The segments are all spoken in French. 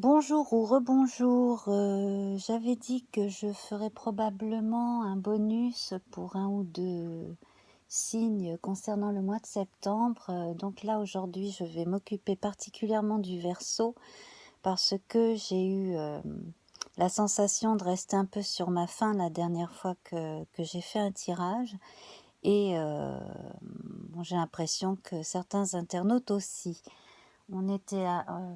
Bonjour ou rebonjour, j'avais dit que je ferais probablement un bonus pour un ou 2 signes concernant le mois de septembre, donc là aujourd'hui je vais m'occuper particulièrement du Verseau parce que j'ai eu, la sensation de rester un peu sur ma faim la dernière fois que j'ai fait un tirage et bon j'ai l'impression que certains internautes aussi. On était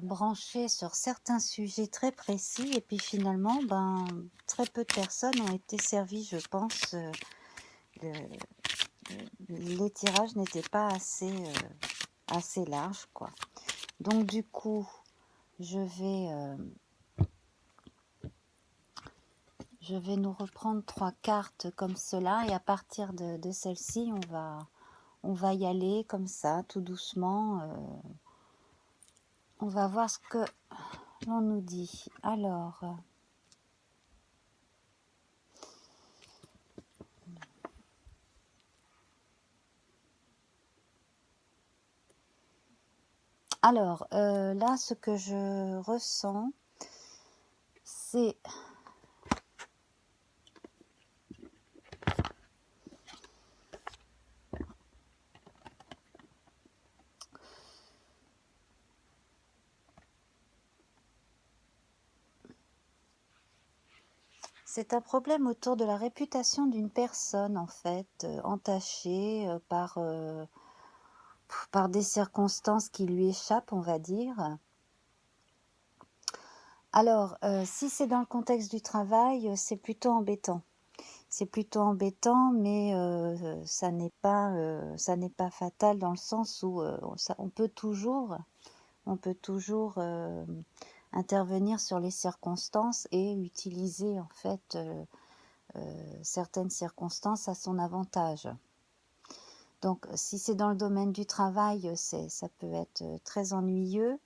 branchés sur certains sujets très précis et puis finalement, ben, très peu de personnes ont été servies, je pense. Le- les tirages n'étaient pas assez larges, quoi. Donc du coup, je vais, euh, je vais nous reprendre 3 cartes comme cela et à partir de celle-ci, on va y aller comme ça, tout doucement. On va voir ce que l'on nous dit. Alors, là, ce que je ressens, c'est un problème autour de la réputation d'une personne, en fait, entachée par des circonstances qui lui échappent, on va dire. Alors, si c'est dans le contexte du travail, c'est plutôt embêtant. C'est plutôt embêtant, mais ça n'est pas fatal dans le sens où on peut toujours intervenir sur les circonstances et utiliser en fait certaines circonstances à son avantage. Donc si c'est dans le domaine du travail, ça peut être très ennuyeux.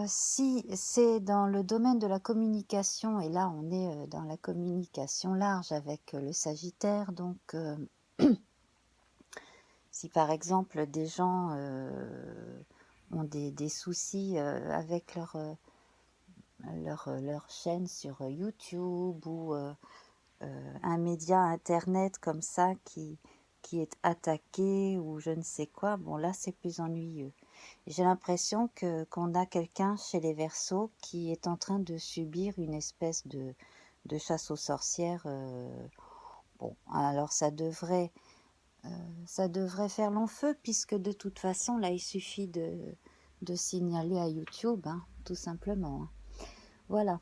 Si c'est dans le domaine de la communication, et là on est dans la communication large avec le Sagittaire, donc si par exemple des gens ont des soucis avec leur chaîne sur YouTube ou un média internet comme ça qui est attaqué ou je ne sais quoi, bon là c'est plus ennuyeux. J'ai l'impression qu'on a quelqu'un chez les Verseaux qui est en train de subir une espèce de chasse aux sorcières. Bon, alors ça devrait faire long feu puisque de toute façon là il suffit de signaler à YouTube, hein, tout simplement, hein. Voilà.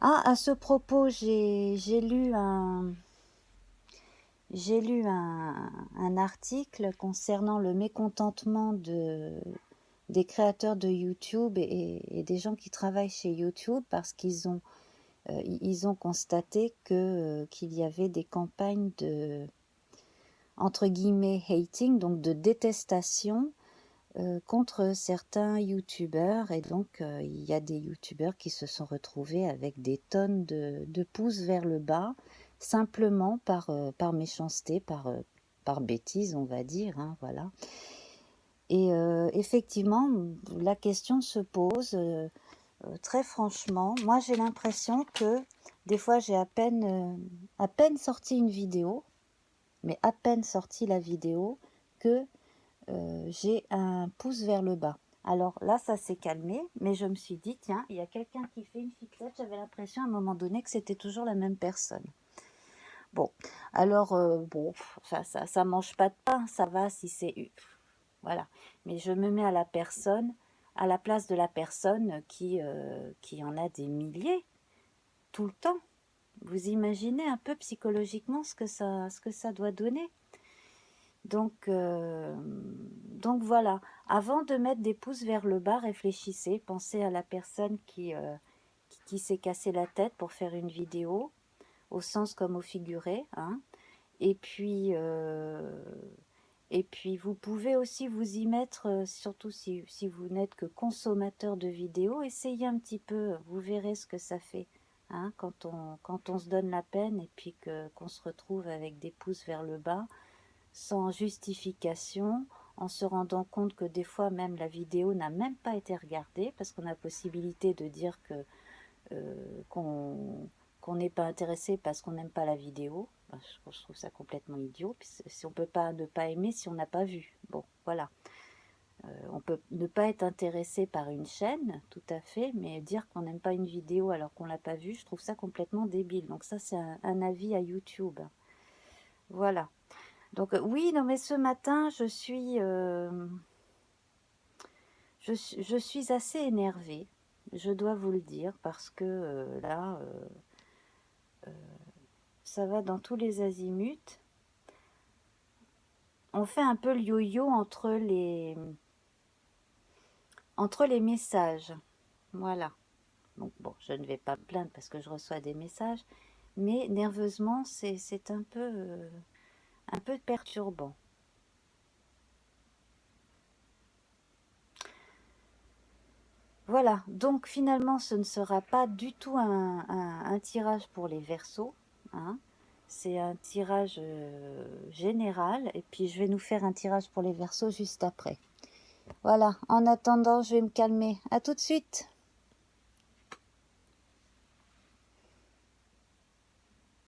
Ah, à ce propos, j'ai lu un article concernant le mécontentement des créateurs de YouTube et des gens qui travaillent chez YouTube parce ils ont constaté qu'il y avait des campagnes de, entre guillemets, hating, donc de détestation contre certains youtubeurs et donc il y a des youtubeurs qui se sont retrouvés avec des tonnes de pouces vers le bas simplement par méchanceté, par bêtise on va dire, hein, voilà. Et effectivement la question se pose très franchement. Moi j'ai l'impression que des fois j'ai à peine sorti une vidéo, mais à peine sorti la vidéo que j'ai un pouce vers le bas. Alors là, ça s'est calmé, mais je me suis dit, tiens, il y a quelqu'un qui fait une fixette. J'avais l'impression à un moment donné que c'était toujours la même personne. Bon, alors, bon, ça mange pas de pain, ça va si c'est... Voilà. Mais je me mets à la place de la personne qui en a des milliers, tout le temps. Vous imaginez un peu psychologiquement ce que ça doit donner. Donc voilà, avant de mettre des pouces vers le bas, réfléchissez, pensez à la personne qui s'est cassé la tête pour faire une vidéo, au sens comme au figuré, hein. Et puis, euh, et puis vous pouvez aussi vous y mettre, surtout si vous n'êtes que consommateur de vidéos, essayez un petit peu, vous verrez ce que ça fait, hein, quand on se donne la peine et puis qu'on se retrouve avec des pouces vers le bas sans justification, en se rendant compte que des fois même la vidéo n'a même pas été regardée, parce qu'on a la possibilité de dire que qu'on n'est pas intéressé parce qu'on n'aime pas la vidéo. Ben, je trouve ça complètement idiot. Si on peut pas ne pas aimer si on n'a pas vu. Bon, voilà. On peut ne pas être intéressé par une chaîne, tout à fait, mais dire qu'on n'aime pas une vidéo alors qu'on l'a pas vue, je trouve ça complètement débile. Donc ça, c'est un avis à YouTube. Voilà. Donc oui, non, mais ce matin, je suis assez énervée, je dois vous le dire, parce que là, ça va dans tous les azimuts. On fait un peu le yo-yo entre les messages. Voilà. Donc bon, je ne vais pas me plaindre parce que je reçois des messages, mais nerveusement, c'est un peu perturbant. Voilà, donc finalement, ce ne sera pas du tout un tirage pour les Verseaux, hein. C'est un tirage général, et puis je vais nous faire un tirage pour les Verseaux juste après. Voilà, en attendant, je vais me calmer. À tout de suite!